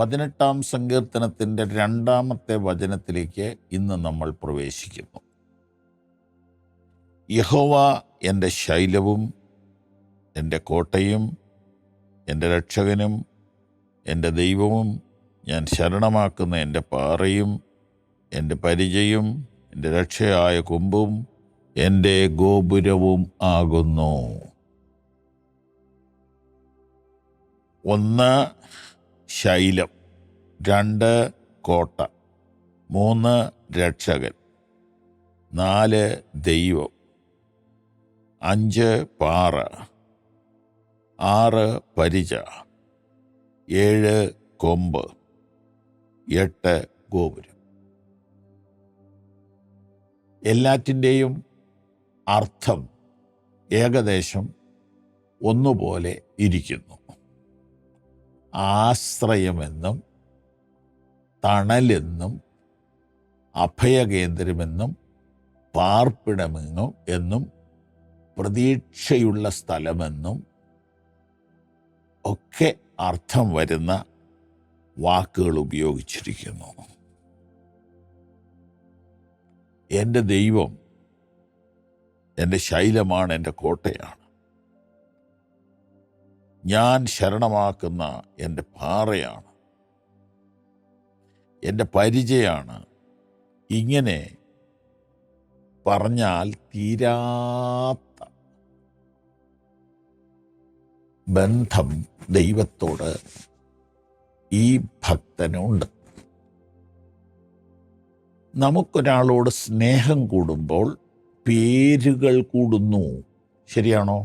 18 സങ്കീർത്തനത്തിൻ്റെ 2-ാമത്തെ വചനത്തിലേക്ക് ഇന്ന് നമ്മൾ പ്രവേശിക്കുന്നു. യഹോവ എൻ്റെ ശൈലവും എൻ്റെ കോട്ടയും എൻ്റെ രക്ഷകനും എൻ്റെ ദൈവവും, ഞാൻ ശരണമാക്കുന്ന എൻ്റെ പാറയും എൻ്റെ പരിചയും എൻ്റെ രക്ഷയായ കൊമ്പും എൻ്റെ ഗോപുരവും ആകുന്നു. 1 ശൈലം, 2 കോട്ട, 3 രക്ഷകൻ, 4 ദൈവം, 5 പാറ, 6 പരിച, 7 കൊമ്പ്, 8 ഗോപുരം. എല്ലാറ്റിൻ്റെയും അർത്ഥം ഏകദേശം ഒന്നുപോലെ ഇരിക്കുന്നു. ആശ്രയമെന്നും തണലെന്നും അഭയകേന്ദ്രമെന്നും പാർപ്പിടമെന്നും എന്നും പ്രതീക്ഷയുള്ള സ്ഥലമെന്നും ഒക്കെ അർത്ഥം വരുന്ന വാക്കുകൾ ഉപയോഗിച്ചിരിക്കുന്നു. എൻ്റെ ദൈവം എൻ്റെ ശൈലമാണ്, എൻ്റെ കോട്ടയാണ്, ഞാൻ ശരണമാക്കുന്ന എൻ്റെ പാറയാണ്, എൻ്റെ പരിചയാണ്. ഇങ്ങനെ പറഞ്ഞാൽ തീരാത്ത ബന്ധം ദൈവത്തോട് ഈ ഭക്തനുണ്ട്. നമുക്കൊരാളോട് സ്നേഹം കൂടുമ്പോൾ പേരുകൾ കൂടുന്നു. ശരിയാണോ?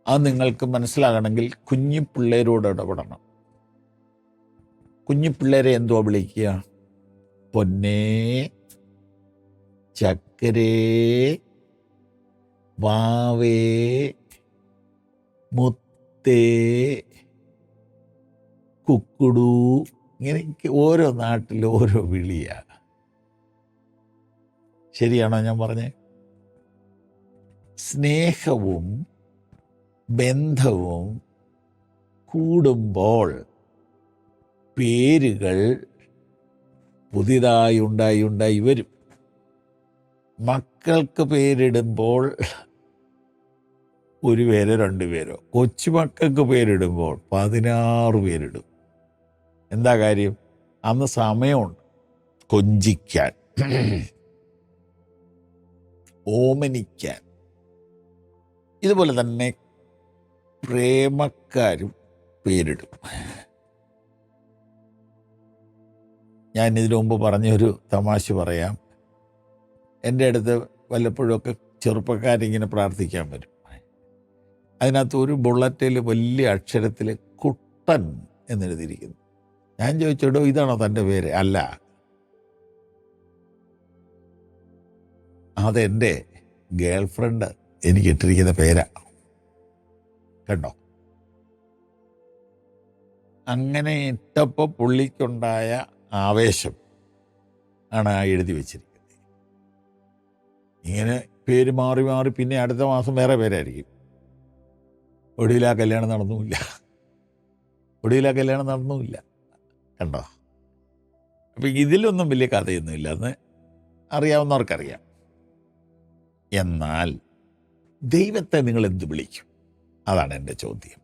അത് നിങ്ങൾക്ക് മനസ്സിലാകണമെങ്കിൽ കുഞ്ഞു പിള്ളേരോട് ഇടപെടണം. കുഞ്ഞു പിള്ളേരെ എന്തുവാ വിളിക്കുക? പൊന്നേ, ചക്കരേ, വാവേ, മുത്തേ, കുക്കുടു. ഇങ്ങനെ ഓരോ നാട്ടിൽ ഓരോ വിളിയാണ്. ശരിയാണോ ഞാൻ പറഞ്ഞേ? സ്നേഹവും ബന്ധവും കൂടുമ്പോൾ പേരുകൾ പുതിയതായി ഉണ്ടായി വരും. മക്കൾക്ക് പേരിടുമ്പോൾ 1 പേരോ 2 പേരോ, കൊച്ചുമക്കൾക്ക് പേരിടുമ്പോൾ 16 പേരിടും. എന്താ കാര്യം? അന്ന് സമയമുണ്ട് കൊഞ്ചിക്കാൻ, ഓമനിക്കാൻ. ഇതുപോലെ തന്നെ പ്രേമക്കാരും പേരിടും. ഞാൻ ഇതിനു മുമ്പ് പറഞ്ഞൊരു തമാശ പറയാം. എൻ്റെ അടുത്ത് വല്ലപ്പോഴുമൊക്കെ ചെറുപ്പക്കാരിങ്ങനെ പ്രാർത്ഥിക്കാൻ വരും. അതിനകത്ത് ഒരു ബുള്ളറ്റിൽ വലിയ അക്ഷരത്തിൽ കുട്ടൻ എന്നെഴുതിയിരിക്കുന്നു. ഞാൻ ചോദിച്ചോടോ, ഇതാണോ തൻ്റെ പേര്? അല്ല, അതെൻ്റെ ഗേൾ ഫ്രണ്ട് എനിക്ക് ഇട്ടിരിക്കുന്ന പേരാ. കണ്ടോ? അങ്ങനെ ഇട്ടപ്പോൾ പുള്ളിക്കുണ്ടായ ആവേശം ആണ് ആ എഴുതി വച്ചിരിക്കുന്നത്. ഇങ്ങനെ പേര് മാറി മാറി പിന്നെ അടുത്ത മാസം വേറെ പേരായിരിക്കും. ഒടുവിൽ ആ കല്യാണം നടന്നുമില്ല. കണ്ടോ? അപ്പം ഇതിലൊന്നും വലിയ കഥയൊന്നുമില്ല എന്ന് അറിയാവുന്നവർക്കറിയാം. എന്നാൽ ദൈവത്തെ നിങ്ങൾ എന്ത് വിളിക്കും? അതാണ് എൻ്റെ ചോദ്യം.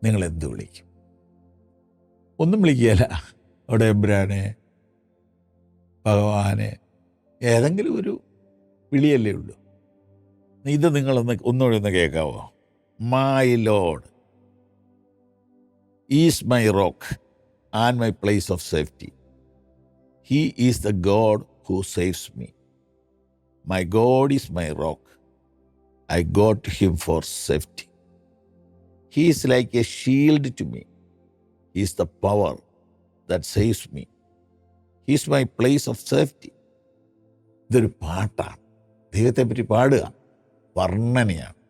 നിങ്ങൾ എന്ത് വിളിക്കും? ഒന്നും വിളിക്കുകയല്ല. അവിടെ എമ്പുരാനെ, ഭഗവാനെ, ഏതെങ്കിലും ഒരു വിളിയല്ലേ ഉള്ളൂ. ഇത് ഒന്നുകൂടി ഒന്ന് കേൾക്കാവോ? My Lord is my rock and my place of safety. He is the God who saves me. My God is my rock. I go to him for safety. He is like a shield to me. He is the power that saves me. He is my place of safety. ഇതൊരു പാട്ടാണ്. ദൈവത്തെ പറ്റി പാടുക, വർണ്ണനയാണ്.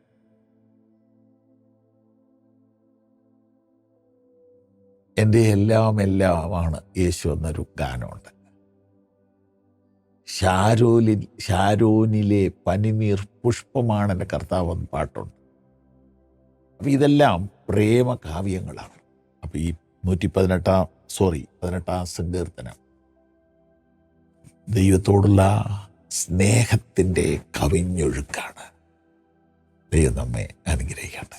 എൻ്റെ എല്ലാമാണ് യേശു എന്നൊരു ഗാനമുണ്ട്. ഷാരോനിലെ പനിനീർ പുഷ്പമാണ് എൻ്റെ കർത്താവ് എന്ന് പാട്ടുണ്ട്. അപ്പം ഇതെല്ലാം പ്രേമകാവ്യങ്ങളാണ്. അപ്പം ഈ 18 സങ്കീർത്തനം ദൈവത്തോടുള്ള സ്നേഹത്തിൻ്റെ കവിഞ്ഞൊഴുക്കാണ്. ദൈവം നമ്മെ അനുഗ്രഹിക്കട്ടെ.